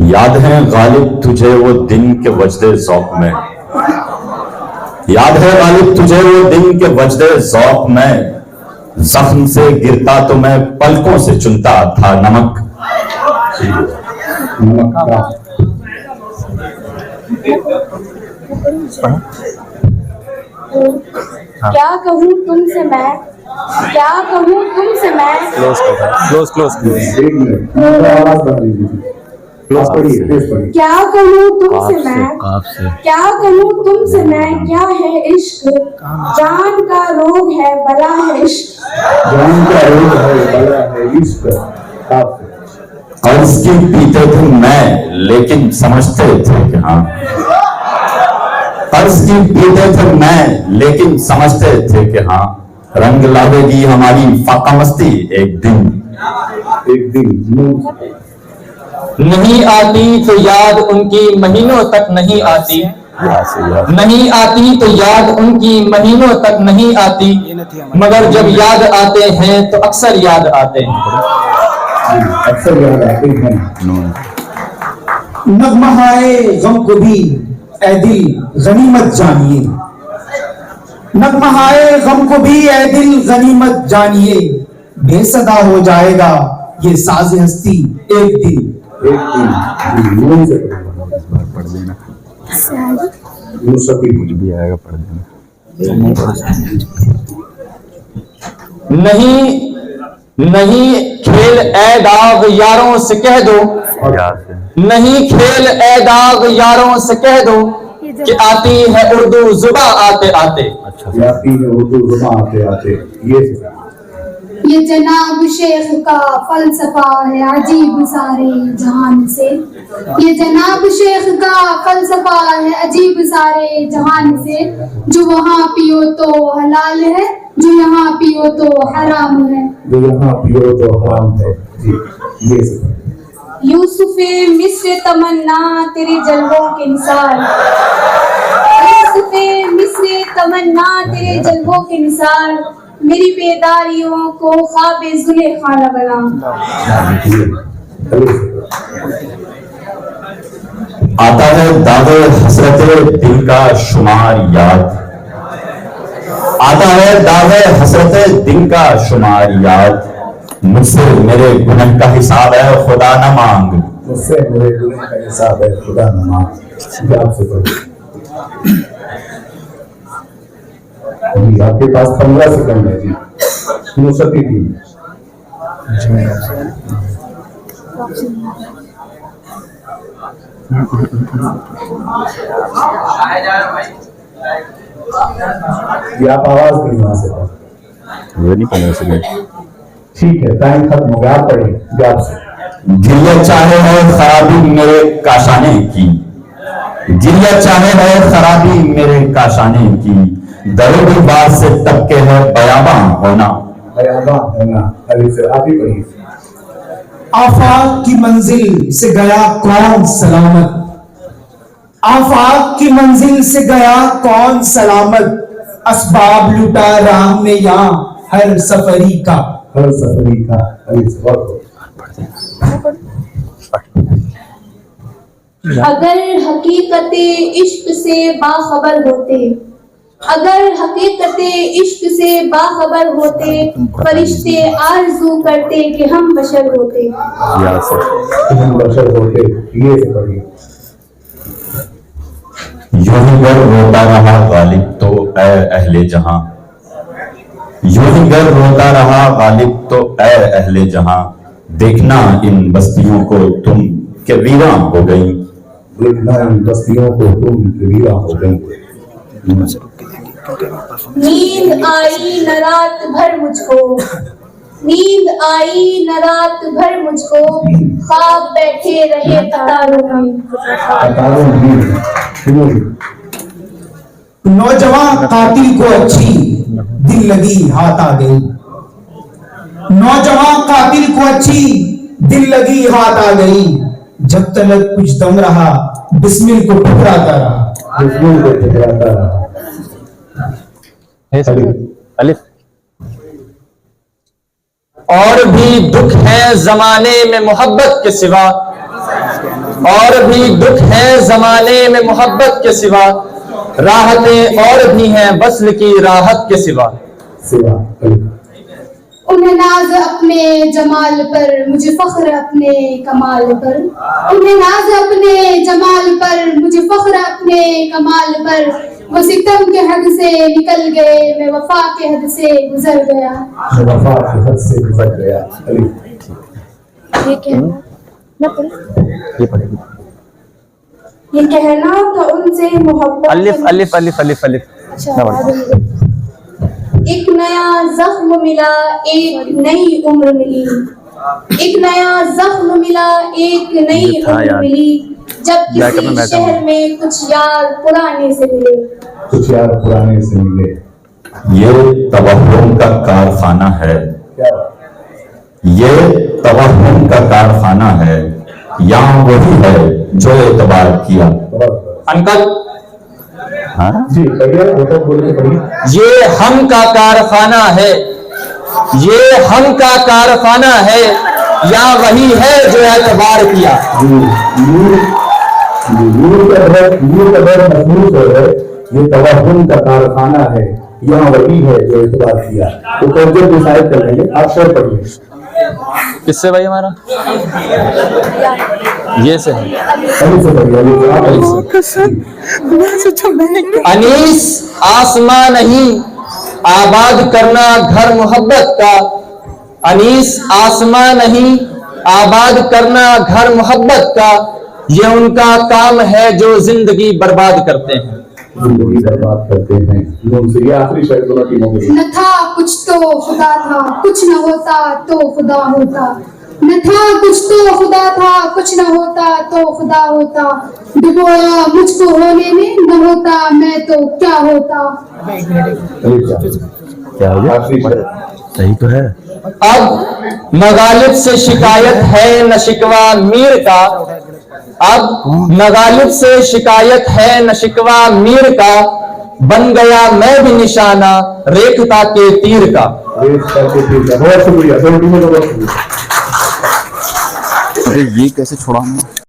याद है गालिब तुझे वो दिन के वजदे ज़ौक़ में, याद है गालिब तुझे वो दिन के वजदे ज़ौक़ में, जख्म से गिरता तो मैं पलकों से चुनता था नमक। क्या कहूँ तुमसे मैं, क्या कहूँ तुमसे मैं। क्लोज क्या कहूँ तुमसे मैं, क्या कहूँ तुमसे मैं। क्या है इश्क, जान का रोग है बला है इश्क, जान का रोग है बला है इश्क। अर्ज़ की पीते थे मैं लेकिन समझते थे कि हाँ, अर्ज़ की पीते थे मैं लेकिन समझते थे कि हाँ, रंग लावेगी हमारी फाका मस्ती एक दिन। एक दिन नहीं आती तो याद उनकी महीनों तक नहीं आती, नहीं आती तो याद उनकी महीनों तक नहीं आती, मगर जब याद आते हैं तो अक्सर याद आते हैं, अक्सर याद आते हैं। नगमाए गम को भी ऐ दिल गनीमत जानिए, नगमाए गम को भी ऐ दिल गनीमत जानिए। बेसदा हो जाएगा ये साज़ हस्ती एक दिन। एक दिन से पढ़ देना, मुझ भी आएगा पढ़ देना। नहीं नहीं खेल ए दाग यारों से कह दो, नहीं खेल ए दाग यारों से कह दो कि आती है उर्दू जुबां आते आते। आती है उर्दू जुबां आते आते। ये जनाब शेख का फलसफा है अजीब सारे जहान से, ये जनाब शेख का फलसफा है अजीब सारे जहान से। जो वहाँ पियो तो हलाल है, जो यहाँ पियो तो हराम है, जो यहाँ पियो तो हराम है। ये यूसुफे मिस्र तमन्ना तेरे जलवों के निसार, यूसुफे मिस्र तमन्ना तेरे जलवों के निसार। मेरी बेदारियों को ख्वाबे जुलेखा लगा। आता है दावे हसरते दिल का शुमार याद, आता है दावे हसरते दिल का शुमार याद। मुझसे मेरे गुनाह का हिसाब है खुदा न मांग, मुझसे मेरे गुनाह का हिसाब है खुदा न मांग। आपके पास 15 सेकंड है जी। मुसकी टीम ये आप आवाज नहीं वहां से नहीं 15 सेकंड। ठीक है, टाइम खत्म हो गया। आप पढ़िए आपसे। जिल्लत चाहे है खराबी मेरे काशाने की, जिल्लत चाहे है खराबी मेरे काशाने की। दरोगी बात से तबके है बयाबां होना, बयाबां होना। अभी से आप ही पढ़िए। आफाक की मंजिल से गया कौन सलामत, आफाक की मंजिल से गया कौन सलामत। असबाब लुटा राह में यहाँ हर सफरी का, हर सफरी का। अभी से अगर हकीकते इश्क से बाखबर होते, अगर हकीकते इश्क से बाखबर होते, फरिश्ते आरज़ू करते कि हम बशर होते, हम बशर होते। ये से पढ़िए। यूं ही गर रोता रहा गालिब तो ऐ अहले जहां, यूं ही गर रोता रहा गालिब तो ऐ अहले जहां। देखना इन बस्तियों को तुम के वीरान हो गई, देखना इन बस्तियों को तुम के वीरान हो गई। नींद आई न रात भर मुझको, नींद आई न रात भर मुझको। ख्वाब बैठे रहे कतारों में, नौजवान कातिल को अच्छी दिल लगी हाथ आ गई, नौजवान कातिल को अच्छी दिल लगी हाथ आ गई। जब तलक कुछ दम रहा बिस्मिल को ठुकराता रहा, बिस्मिल को ठुकराता रहा। अलिफ। और भी दुख है जमाने में मोहब्बत के सिवा, और भी दुख है जमाने में मोहब्बत के सिवा, राहतें और भी हैं वस्ल की राहत के सिवा। सिवा उन्हें नाज अपने जमाल पर, मुझे फख्र अपने कमाल पर। उन्हें नाज अपने जमाल पर, मुझे फख्र अपने कमाल पर। वो सितम के हद से निकल गए, मैं वफा के हद से गुजर गया। वफा की हद से गुजर गया। ये कहना, ये कहना था उनसे मोहब्बत। अलिफ अलिफ अलिफ अलिफ अलिफ। एक नया जख्म मिला, एक नई उम्र मिली। एक नया जख्म मिला, एक नई उम्र मिली। जब किसी शहर में कुछ यार पुराने से मिले। कुछ यार पुराने से मिले। ये तवहुम का कारखाना है, ये तवहुम का कारखाना है। यहाँ वही है जो एतबार किया। अंकल जी पढ़िए, वो बोल के पढ़िए। ये हम का कारखाना है, ये हम का कारखाना है। या वही है जो एतबार किया। ये तवहुम का कारखाना है, यहाँ वही है जो एतबार किया। तो तवज्जो डिसाइड कर लेंगे। आप शेर पढ़िए। किससे भाई हमारा ये से है। अनीस आसमां नहीं आबाद करना घर मोहब्बत का। अनीस आसमां नहीं आबाद करना घर मोहब्बत का। ये उनका काम है जो जिंदगी बर्बाद करते हैं। जिंदगी बर्बाद करते हैं। ये आखिरी शेर दोनों टीमों के लिए। न था कुछ तो खुदा था, कुछ न होता तो खुदा होता। न था कुछ तो खुदा था, कुछ न होता तो खुदा होता। डुबोया मुझको होने में, न होता मैं तो क्या होता। क्या हो गया? सही तो है। अब मगालिब से शिकायत है न शिकवा मीर का। अब मगालिब से शिकायत है न शिकवा मीर का। बन गया मैं भी निशाना रेखता के तीर का। बहुत शुक्रिया। अरे ये कैसे छोड़ा